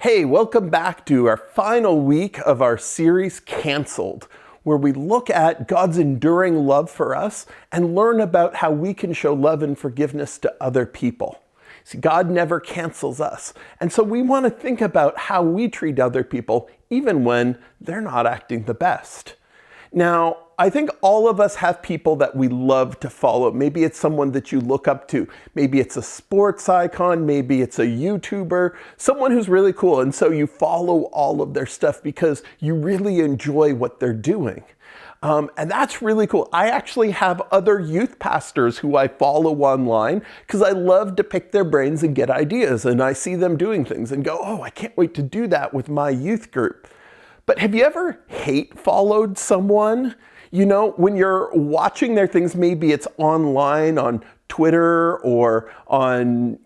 Hey, welcome back to our final week of our series, Canceled, where we look at God's enduring love for us and learn about how we can show love and forgiveness to other people. See, God never cancels us. And so we want to think about how we treat other people, even when they're not acting the best. Now, I think all of us have people that we love to follow. Maybe it's someone that you look up to. Maybe it's a sports icon. Maybe it's a YouTuber, someone who's really cool. And so you follow all of their stuff because you really enjoy what they're doing. And that's really cool. I actually have other youth pastors who I follow online because I love to pick their brains and get ideas. And I see them doing things and go, oh, I can't wait to do that with my youth group. But have you ever hate followed someone? You know, when you're watching their things, maybe it's online on Twitter or on,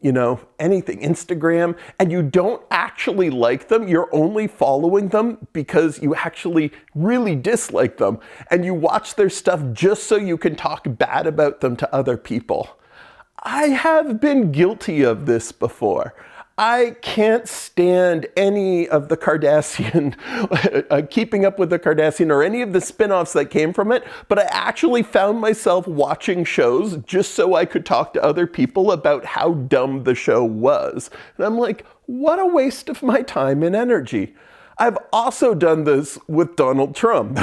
anything, Instagram, and you don't actually like them. You're only following them because you actually really dislike them. And you watch their stuff just so you can talk bad about them to other people. I have been guilty of this before. I can't stand any of the Kardashian, Keeping Up with the Kardashian, or any of the spin-offs that came from it, but I actually found myself watching shows just so I could talk to other people about how dumb the show was. And I'm like, what a waste of my time and energy. I've also done this with Donald Trump,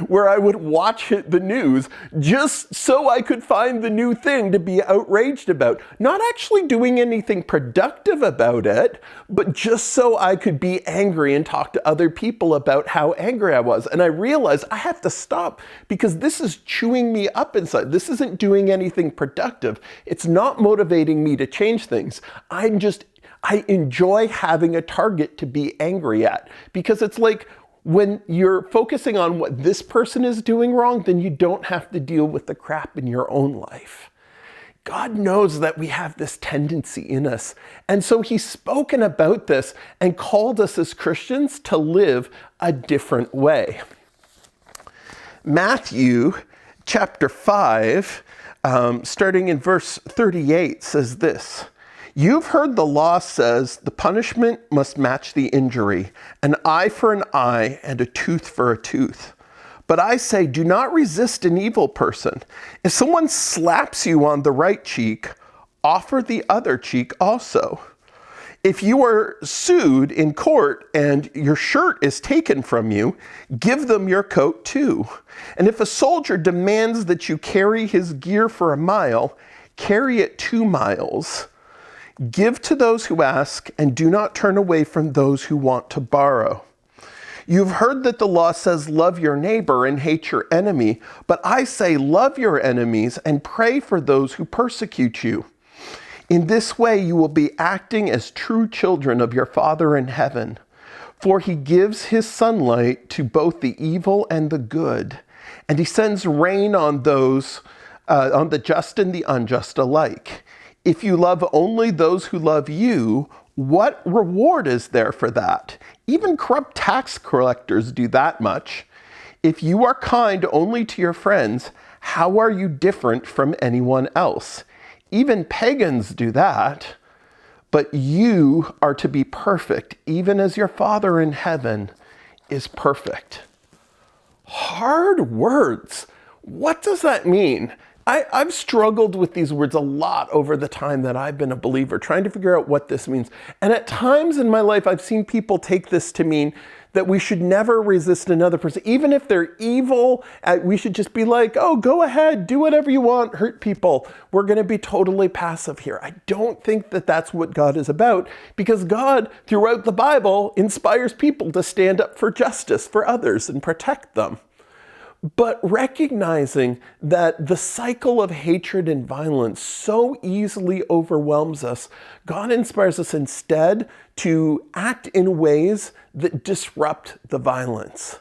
where I would watch the news just so I could find the new thing to be outraged about. Not actually doing anything productive about it, but just so I could be angry and talk to other people about how angry I was. And I realized I have to stop because this is chewing me up inside. This isn't doing anything productive. It's not motivating me to change things. I enjoy having a target to be angry at, because it's like when you're focusing on what this person is doing wrong, then you don't have to deal with the crap in your own life. God knows that we have this tendency in us. And so he's spoken about this and called us as Christians to live a different way. Matthew chapter 5, starting in verse 38, says this. You've heard the law says the punishment must match the injury, an eye for an eye and a tooth for a tooth. But I say, do not resist an evil person. If someone slaps you on the right cheek, offer the other cheek also. If you are sued in court and your shirt is taken from you, give them your coat too. And if a soldier demands that you carry his gear for a mile, carry it 2 miles. Give to those who ask, and do not turn away from those who want to borrow. You've heard that the law says, love your neighbor and hate your enemy. But I say, love your enemies and pray for those who persecute you. In this way, you will be acting as true children of your Father in heaven. For he gives his sunlight to both the evil and the good. And he sends rain on on the just and the unjust alike. If you love only those who love you, what reward is there for that? Even corrupt tax collectors do that much. If you are kind only to your friends, how are you different from anyone else? Even pagans do that. But you are to be perfect, even as your Father in heaven is perfect. Hard words. What does that mean? I've struggled with these words a lot over the time that I've been a believer, trying to figure out what this means. And at times in my life, I've seen people take this to mean that we should never resist another person. Even if they're evil, we should just be like, oh, go ahead, do whatever you want, hurt people. We're going to be totally passive here. I don't think that that's what God is about, because God, throughout the Bible, inspires people to stand up for justice for others and protect them. But recognizing that the cycle of hatred and violence so easily overwhelms us, God inspires us instead to act in ways that disrupt the violence.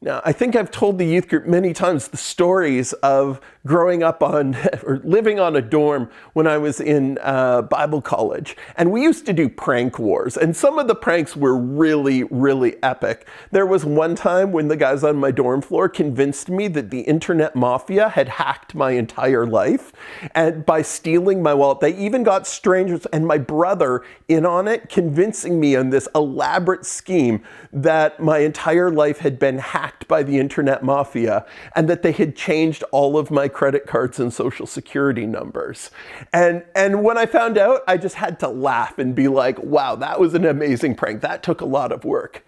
Now, I think I've told the youth group many times the stories of growing up on or living on a dorm when I was in Bible college. And we used to do prank wars. And some of the pranks were really, really epic. There was one time when the guys on my dorm floor convinced me that the internet mafia had hacked my entire life. And by stealing my wallet, they even got strangers and my brother in on it, convincing me on this elaborate scheme that my entire life had been hacked by the internet mafia and that they had changed all of my credit cards and social security numbers. And when I found out, I just had to laugh and be like, wow, that was an amazing prank. That took a lot of work.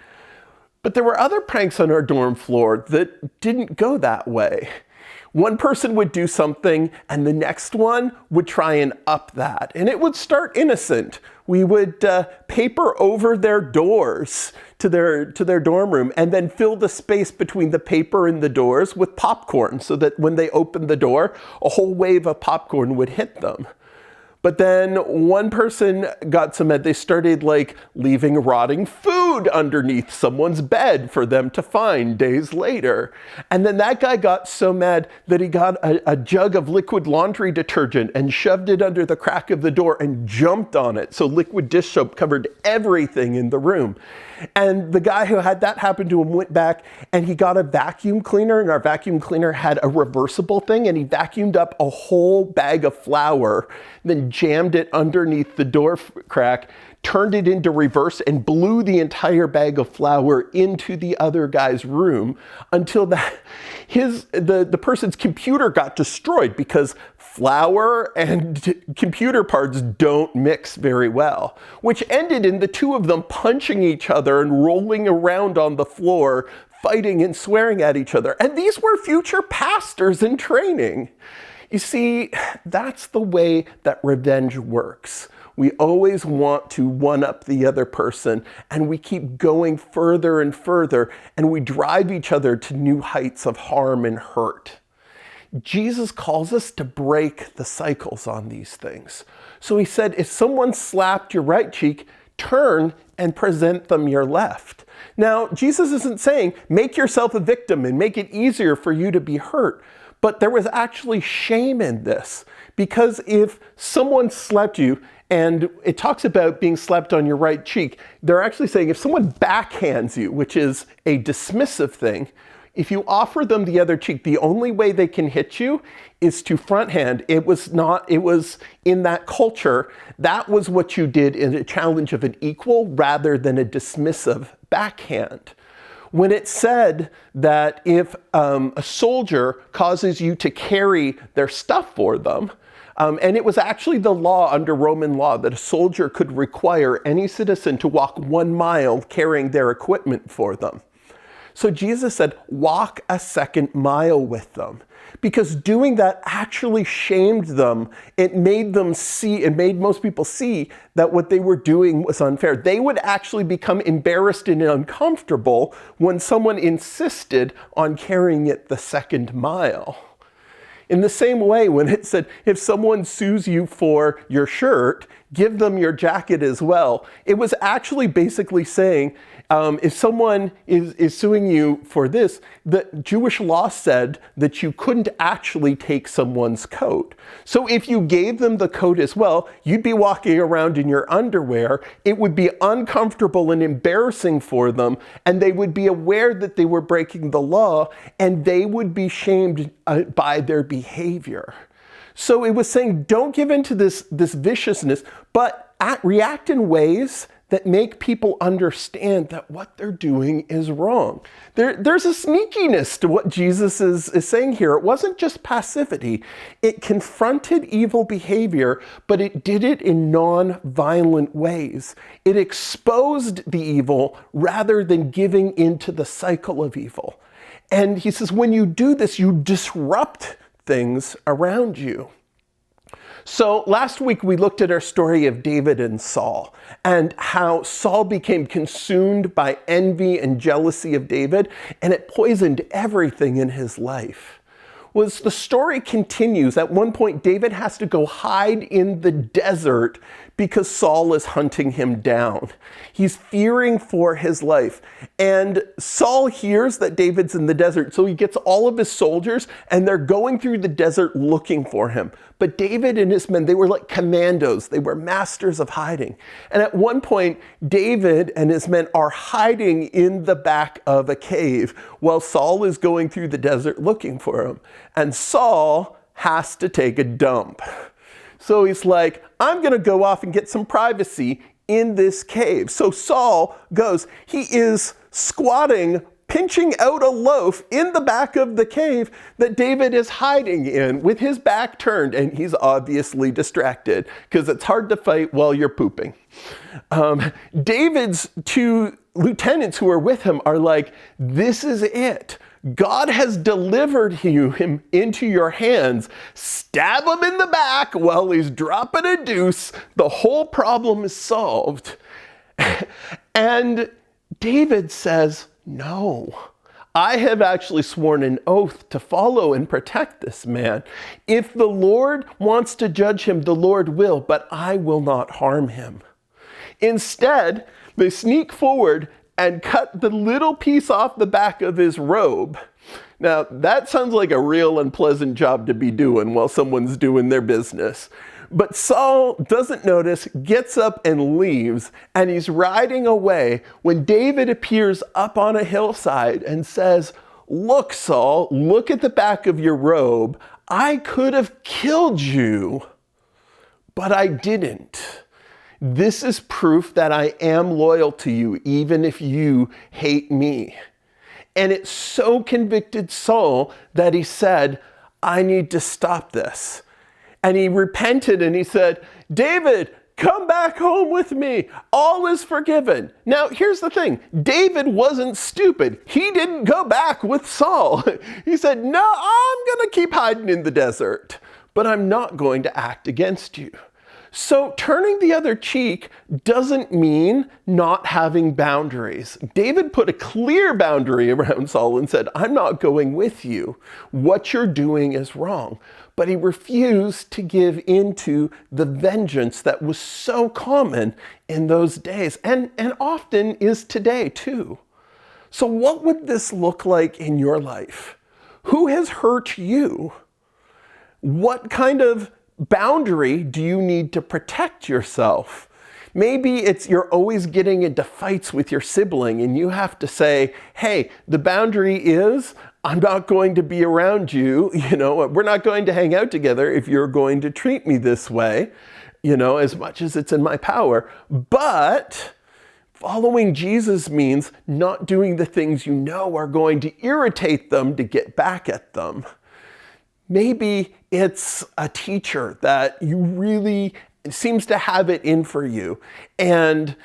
But there were other pranks on our dorm floor that didn't go that way. One person would do something and the next one would try and up that. And it would start innocent. We would paper over their doors to their dorm room and then fill the space between the paper and the doors with popcorn so that when they opened the door, a whole wave of popcorn would hit them. But then one person got so mad, they started like leaving rotting food underneath someone's bed for them to find days later. And then that guy got so mad that he got a jug of liquid laundry detergent and shoved it under the crack of the door and jumped on it. So liquid dish soap covered everything in the room. And the guy who had that happen to him went back and he got a vacuum cleaner, and our vacuum cleaner had a reversible thing, and he vacuumed up a whole bag of flour, then jammed it underneath the door crack, turned it into reverse, and blew the entire bag of flour into the other guy's room until the person's computer got destroyed, because flour and computer parts don't mix very well, which ended in the two of them punching each other and rolling around on the floor, fighting and swearing at each other. And these were future pastors in training. You see, that's the way that revenge works. We always want to one-up the other person, and we keep going further and further, and we drive each other to new heights of harm and hurt. Jesus calls us to break the cycles on these things. So he said, if someone slapped your right cheek, turn and present them your left. Now, Jesus isn't saying, make yourself a victim and make it easier for you to be hurt. But there was actually shame in this, because if someone slapped you, and it talks about being slapped on your right cheek, they're actually saying if someone backhands you, which is a dismissive thing, if you offer them the other cheek, the only way they can hit you is to front hand. It was in that culture, that was what you did in a challenge of an equal rather than a dismissive backhand. When it said that if a soldier causes you to carry their stuff for them, and it was actually the law under Roman law that a soldier could require any citizen to walk 1 mile carrying their equipment for them. So Jesus said, walk a second mile with them, because doing that actually shamed them. It made most people see that what they were doing was unfair. They would actually become embarrassed and uncomfortable when someone insisted on carrying it the second mile. In the same way, when it said, if someone sues you for your shirt, give them your jacket as well, it was actually basically saying, if someone is suing you for this, the Jewish law said that you couldn't actually take someone's coat. So if you gave them the coat as well, you'd be walking around in your underwear. It would be uncomfortable and embarrassing for them, and they would be aware that they were breaking the law, and they would be shamed by their behavior. So it was saying, don't give in to this viciousness, but react in ways that make people understand that what they're doing is wrong. There's a sneakiness to what Jesus is saying here. It wasn't just passivity. It confronted evil behavior, but it did it in non-violent ways. It exposed the evil rather than giving into the cycle of evil. And he says, when you do this, you disrupt things around you. So last week we looked at our story of David and Saul, and how Saul became consumed by envy and jealousy of David, and it poisoned everything in his life. Well, as the story continues, at one point David has to go hide in the desert because Saul is hunting him down. He's fearing for his life. And Saul hears that David's in the desert, so he gets all of his soldiers and they're going through the desert looking for him. But David and his men, they were like commandos. They were masters of hiding. And at one point, David and his men are hiding in the back of a cave while Saul is going through the desert looking for him. And Saul has to take a dump. So he's like, I'm going to go off and get some privacy in this cave. So Saul goes, he is squatting, pinching out a loaf in the back of the cave that David is hiding in with his back turned, and he's obviously distracted because it's hard to fight while you're pooping. David's two lieutenants who are with him are like, this is it. God has delivered him into your hands. Stab him in the back while he's dropping a deuce. The whole problem is solved. And David says, no, I have actually sworn an oath to follow and protect this man. If the Lord wants to judge him, the Lord will, but I will not harm him. Instead, they sneak forward and cut the little piece off the back of his robe. Now, that sounds like a real unpleasant job to be doing while someone's doing their business. But Saul doesn't notice, gets up and leaves, and he's riding away when David appears up on a hillside and says, look, Saul, look at the back of your robe. I could have killed you, but I didn't. This is proof that I am loyal to you, even if you hate me. And it so convicted Saul that he said, I need to stop this. And he repented and he said, David, come back home with me. All is forgiven. Now, here's the thing. David wasn't stupid. He didn't go back with Saul. He said, no, I'm going to keep hiding in the desert, but I'm not going to act against you. So turning the other cheek doesn't mean not having boundaries. David put a clear boundary around Saul and said, I'm not going with you. What you're doing is wrong. But he refused to give into the vengeance that was so common in those days and often is today too. So what would this look like in your life? Who has hurt you? What kind of boundary do you need to protect yourself? Maybe it's you're always getting into fights with your sibling and you have to say, hey, the boundary is I'm not going to be around you. We're not going to hang out together if you're going to treat me this way, as much as it's in my power. But following Jesus means not doing the things you know are going to irritate them to get back at them. Maybe it's a teacher that you really seems to have it in for you. And,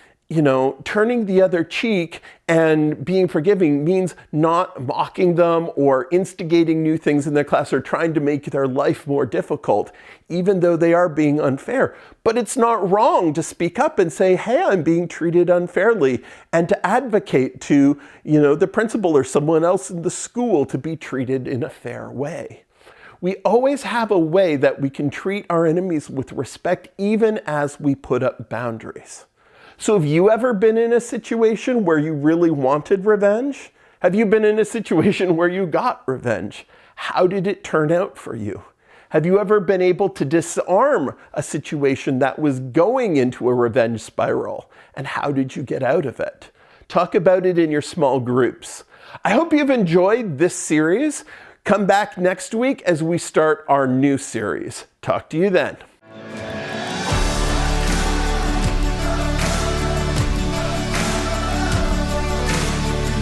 turning the other cheek and being forgiving means not mocking them or instigating new things in their class or trying to make their life more difficult, even though they are being unfair. But it's not wrong to speak up and say, hey, I'm being treated unfairly, and to advocate to, the principal or someone else in the school to be treated in a fair way. We always have a way that we can treat our enemies with respect, even as we put up boundaries. So have you ever been in a situation where you really wanted revenge? Have you been in a situation where you got revenge? How did it turn out for you? Have you ever been able to disarm a situation that was going into a revenge spiral? And how did you get out of it? Talk about it in your small groups. I hope you've enjoyed this series. Come back next week as we start our new series. Talk to you then.